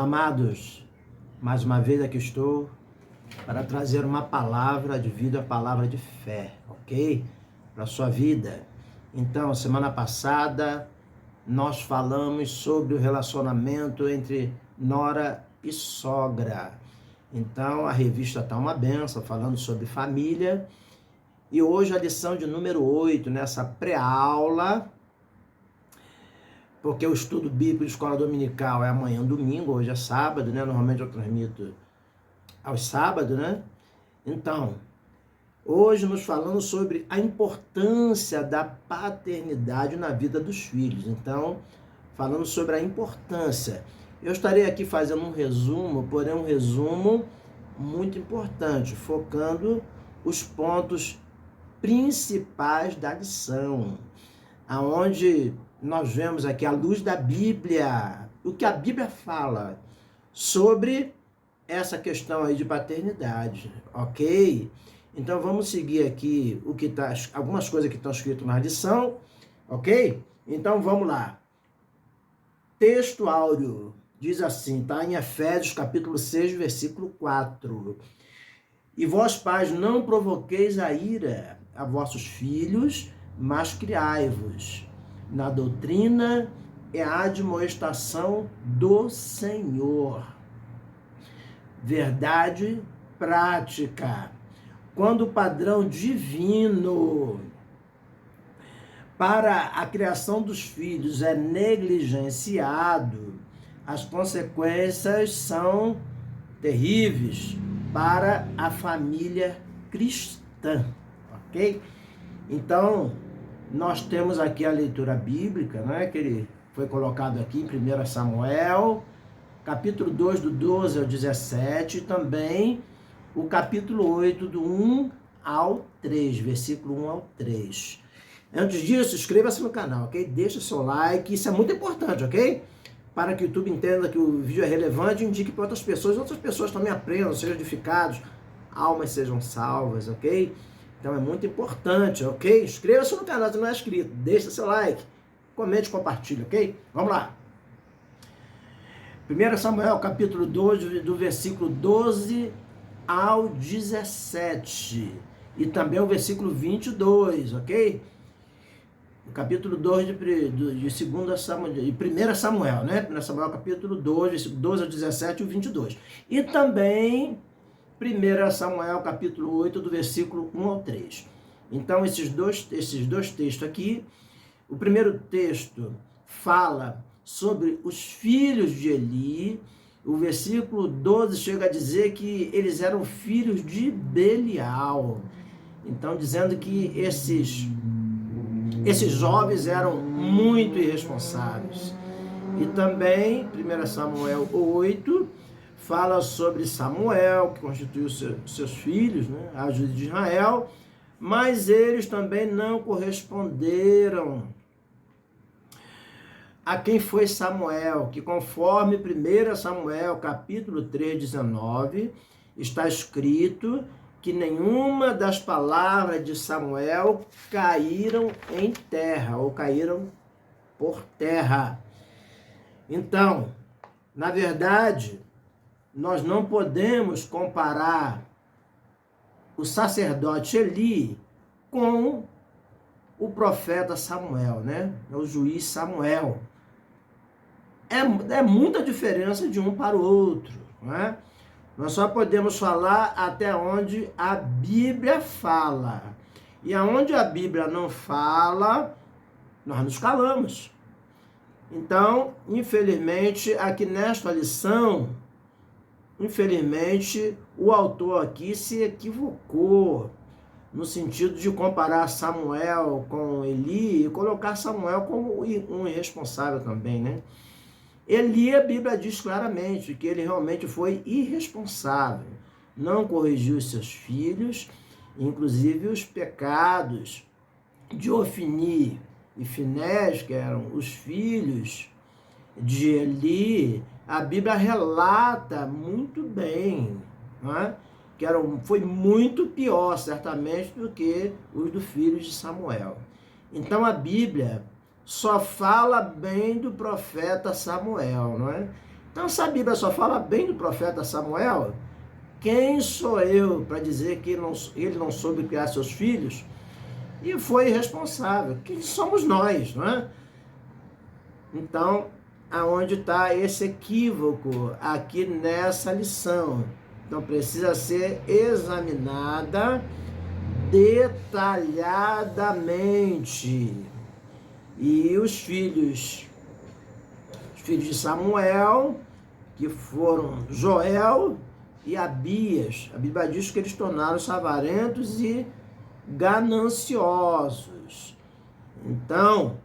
Olá, amados, mais uma vez aqui estou para trazer uma palavra de vida, a palavra de fé, ok? Para a sua vida. Então, semana passada, nós falamos sobre o relacionamento entre nora e sogra. Então, a revista está uma benção, falando sobre família. E hoje a lição de número 8, nessa pré-aula, porque o estudo bíblico de escola dominical é amanhã, domingo, hoje é sábado, né? Normalmente eu transmito aos sábados, né? Então, hoje nos falando sobre a importância da paternidade na vida dos filhos. Então, falando sobre a importância. Eu estarei aqui fazendo um resumo, porém um resumo muito importante, focando os pontos principais da lição, aonde nós vemos aqui à luz da Bíblia, o que a Bíblia fala sobre essa questão aí de paternidade, ok? Então vamos seguir aqui o que tá, algumas coisas que estão escritas na lição, ok? Então vamos lá. Texto áureo diz assim, tá em Efésios capítulo 6, versículo 4. E vós, pais, não provoqueis a ira a vossos filhos, mas criai-vos na doutrina e a admoestação do Senhor. Verdade prática. Quando o padrão divino para a criação dos filhos é negligenciado, as consequências são terríveis para a família cristã, ok? Então, nós temos aqui a leitura bíblica, né, que ele foi colocado aqui em 1 Samuel, capítulo 2, do 12 ao 17, e também o capítulo 8, do 1 ao 3, versículo 1 ao 3. Antes disso, inscreva-se no canal, ok? Deixa seu like, isso é muito importante, ok? Para que o YouTube entenda que o vídeo é relevante e indique para outras pessoas também aprendam, sejam edificados, almas sejam salvas, ok? Então é muito importante, ok? Inscreva-se no canal se não é inscrito, deixa seu like, comente, compartilhe, ok? Vamos lá. 1 Samuel, capítulo 2, do versículo 12 ao 17. E também o versículo 22, ok? O capítulo 2 de 2 Samuel, de 1 Samuel, né? 1 Samuel, capítulo 2, versículo 12 ao 17 e o 22. E também 1 Samuel, capítulo 8, do versículo 1 ao 3. Então, esses dois textos aqui, o primeiro texto fala sobre os filhos de Eli, o versículo 12 chega a dizer que eles eram filhos de Belial. Então, dizendo que esses jovens eram muito irresponsáveis. E também, 1 Samuel 8, fala sobre Samuel, que constituiu seus filhos, né, a ajuda de Israel, mas eles também não corresponderam a quem foi Samuel, que conforme 1 Samuel, capítulo 3, 19, está escrito que nenhuma das palavras de Samuel caíram em terra, ou caíram por terra. Então, na verdade, nós não podemos comparar o sacerdote Eli com o profeta Samuel, né? O juiz Samuel. É muita diferença de um para o outro, né? Nós só podemos falar até onde a Bíblia fala. E aonde a Bíblia não fala, nós nos calamos. Então, infelizmente, aqui nesta lição, infelizmente, o autor aqui se equivocou no sentido de comparar Samuel com Eli e colocar Samuel como um irresponsável também, né? Eli, a Bíblia diz claramente que ele realmente foi irresponsável, não corrigiu os seus filhos, inclusive os pecados de Ofni e Finés, que eram os filhos de Eli, a Bíblia relata muito bem, né? Que foi muito pior, certamente, do que os dos filhos de Samuel. Então a Bíblia só fala bem do profeta Samuel, não é? Então, se a Bíblia só fala bem do profeta Samuel, quem sou eu para dizer que ele não soube criar seus filhos e foi irresponsável? Quem somos nós, não é? Então, aonde está esse equívoco aqui nessa lição? Então, precisa ser examinada detalhadamente. E os filhos de Samuel, que foram Joel e Abias, a Bíblia diz que eles tornaram-se avarentos e gananciosos. Então,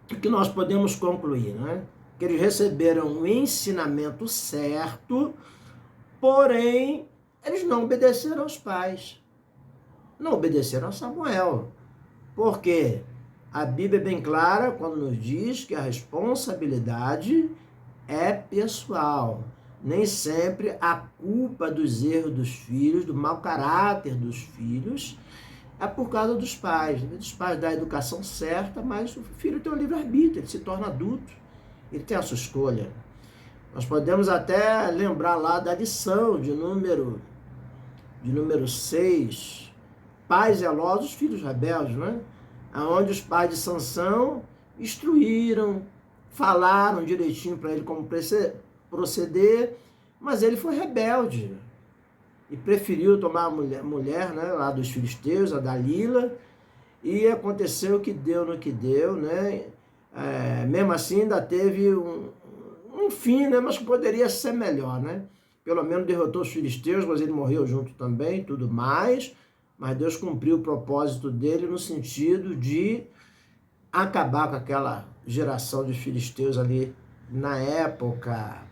o que nós podemos concluir, né? Que eles receberam o ensinamento certo, porém, eles não obedeceram aos pais. Não obedeceram a Samuel. Por quê? A Bíblia é bem clara quando nos diz que a responsabilidade é pessoal. Nem sempre a culpa dos erros dos filhos, do mau caráter dos filhos, é por causa dos pais. Os pais dão a educação certa, mas o filho tem um livre-arbítrio, ele se torna adulto, ele tem a sua escolha. Nós podemos até lembrar lá da lição de número 6, pais zelosos, filhos rebeldes, né? Onde os pais de Sansão instruíram, falaram direitinho para ele como proceder, mas ele foi rebelde e preferiu tomar a mulher, né, lá dos filisteus, a Dalila, e aconteceu o que deu no que deu, né? Mesmo assim ainda teve um fim, né, mas que poderia ser melhor, né? Pelo menos derrotou os filisteus, mas ele morreu junto também, tudo mais. Mas Deus cumpriu o propósito dele no sentido de acabar com aquela geração de filisteus ali na época.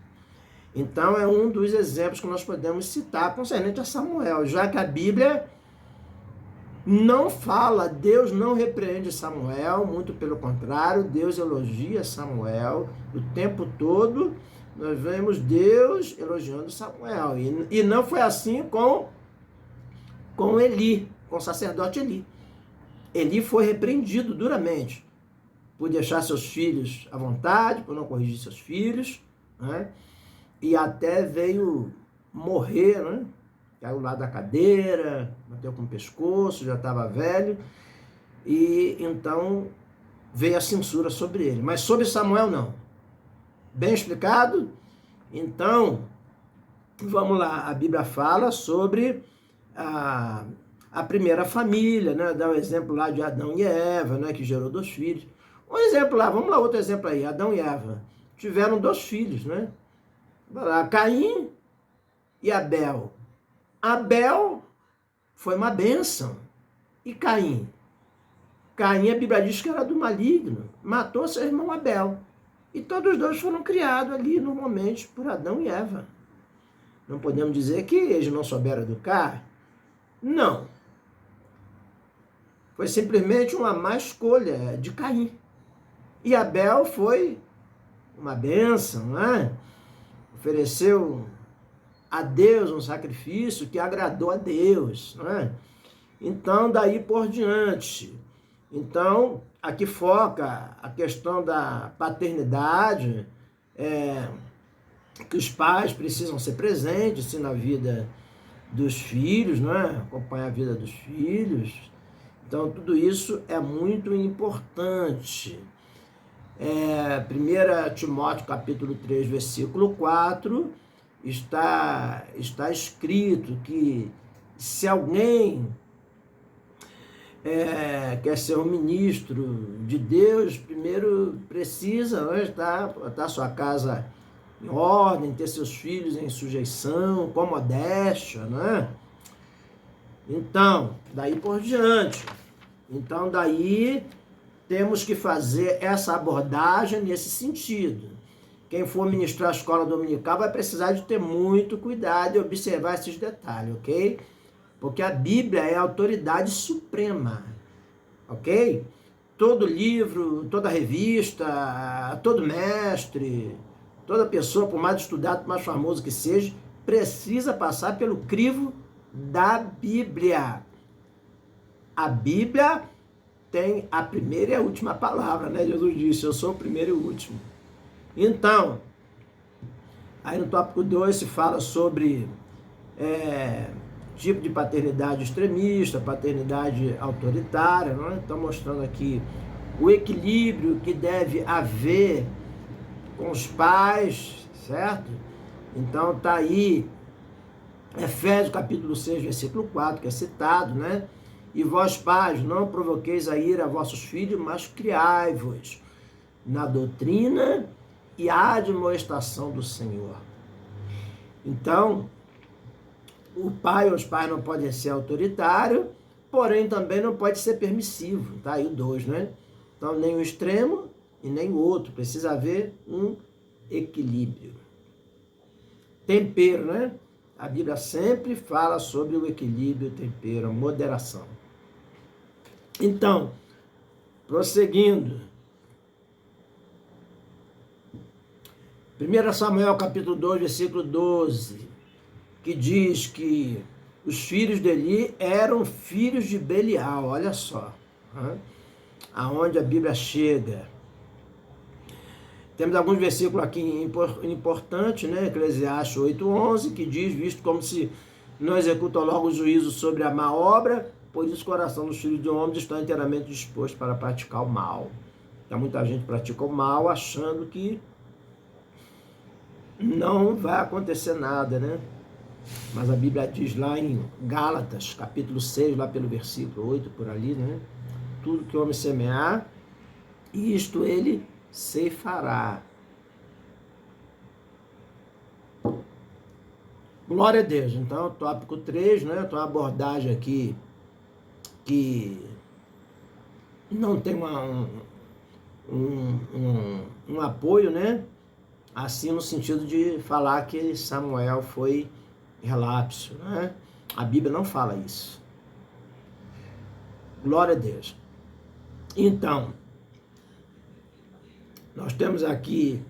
Então é um dos exemplos que nós podemos citar concernente a Samuel, já que a Bíblia não fala, Deus não repreende Samuel, muito pelo contrário, Deus elogia Samuel o tempo todo. Nós vemos Deus elogiando Samuel. E não foi assim com Eli, com o sacerdote Eli. Eli foi repreendido duramente por deixar seus filhos à vontade, por não corrigir seus filhos, né? E até veio morrer, né? Caiu lá da cadeira, bateu com o pescoço, já estava velho, e então veio a censura sobre ele. Mas sobre Samuel, não. Bem explicado? Então, vamos lá, a Bíblia fala sobre a primeira família, né? Dá um exemplo lá de Adão e Eva, né? Que gerou 2 filhos. Um exemplo lá, vamos lá, outro exemplo aí, Adão e Eva. Tiveram 2 filhos, né? Vai lá, Caim e Abel. Abel foi uma bênção. E Caim? Caim, a Bíblia diz que era do maligno, matou seu irmão Abel. E todos os 2 foram criados ali normalmente por Adão e Eva. Não podemos dizer que eles não souberam educar. Não. Foi simplesmente uma má escolha de Caim. E Abel foi uma bênção, né? Ofereceu a Deus um sacrifício que agradou a Deus, né? Então, daí por diante. Então, aqui foca a questão da paternidade, que os pais precisam ser presentes assim, na vida dos filhos, né? Acompanhar a vida dos filhos. Então, tudo isso é muito importante. 1 Timóteo capítulo 3, versículo 4, está escrito que se alguém quer ser um ministro de Deus, primeiro precisa, né, estar sua casa em ordem, ter seus filhos em sujeição, com modéstia, né? Então, daí por diante. Então, daí temos que fazer essa abordagem nesse sentido. Quem for ministrar a escola dominical vai precisar de ter muito cuidado e observar esses detalhes, ok? Porque a Bíblia é a autoridade suprema, ok? Todo livro, toda revista, todo mestre, toda pessoa, por mais estudado, por mais famoso que seja, precisa passar pelo crivo da Bíblia. A Bíblia tem a primeira e a última palavra, né? Jesus disse, eu sou o primeiro e o último. Então, Aí no tópico 2 se fala sobre tipo de paternidade extremista, paternidade autoritária, não é? Então mostrando aqui o equilíbrio que deve haver com os pais, certo? Então tá aí Efésios capítulo 6, versículo 4, que é citado, né? E vós, pais, não provoqueis a ira a vossos filhos, mas criai-vos na doutrina e admoestação do Senhor. Então, o pai ou os pais não podem ser autoritários, porém também não pode ser permissivo, tá? Aí o 2, né? Então, nem o extremo e nem o outro. Precisa haver um equilíbrio. Tempero, né? A Bíblia sempre fala sobre o equilíbrio, o tempero, a moderação. Então, prosseguindo. 1 Samuel capítulo 2, versículo 12, que diz que os filhos de Eli eram filhos de Belial, olha só, aonde a Bíblia chega. Temos alguns versículos aqui importantes, né? Eclesiastes 8:11, que diz, visto como se não executa logo o juízo sobre a má obra, por isso o coração dos filhos de homens está inteiramente disposto para praticar o mal. Então muita gente pratica o mal achando que não vai acontecer nada, né? Mas a Bíblia diz lá em Gálatas, capítulo 6, lá pelo versículo 8, por ali, né? Tudo que o homem semear, isto ele ceifará. Glória a Deus. Então, tópico 3, né? Então, uma abordagem aqui que não tem um apoio, né? Assim, no sentido de falar que Samuel foi relapso, né? A Bíblia não fala isso. Glória a Deus. Então, nós temos aqui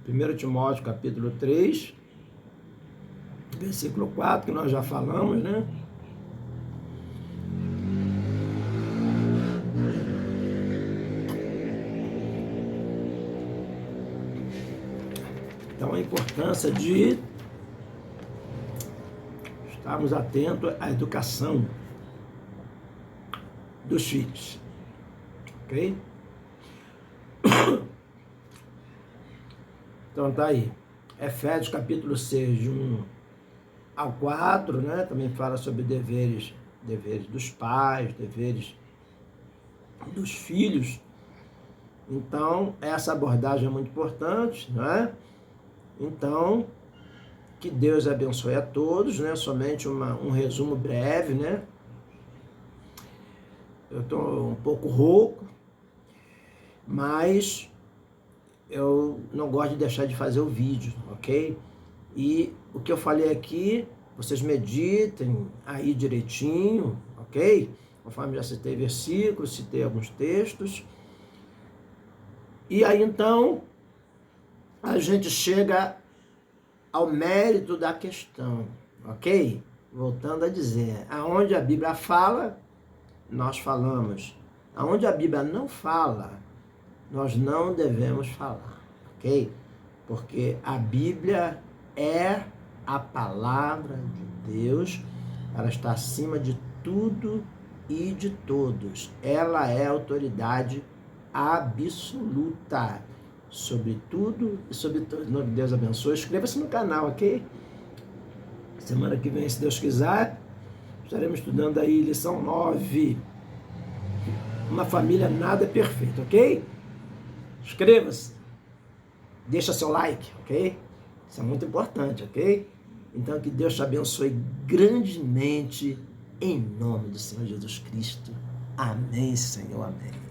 1 Timóteo capítulo 3, versículo 4, que nós já falamos, né? Então, a importância de estarmos atentos à educação dos filhos, ok? Então tá aí, Efésios capítulo 6, de 1 ao 4, né? Também fala sobre deveres dos pais, deveres dos filhos. Então, essa abordagem é muito importante, né? Então, que Deus abençoe a todos, né? Somente um resumo breve, né? Eu estou um pouco rouco, mas eu não gosto de deixar de fazer o vídeo, ok? E o que eu falei aqui, vocês meditem aí direitinho, ok? Conforme já citei versículos, citei alguns textos. E aí então, a gente chega ao mérito da questão, ok? Voltando a dizer, aonde a Bíblia fala, nós falamos. Aonde a Bíblia não fala, nós não devemos falar, ok? Porque a Bíblia é a palavra de Deus, ela está acima de tudo e de todos. Ela é a autoridade absoluta sobre tudo e sobre todos. Deus abençoe. Inscreva-se no canal, ok? Semana que vem, se Deus quiser, estaremos estudando aí lição 9. Uma família nada perfeita, ok? Inscreva-se. Deixa seu like, ok? Isso é muito importante, ok? Então, que Deus te abençoe grandemente, em nome do Senhor Jesus Cristo. Amém, Senhor, amém.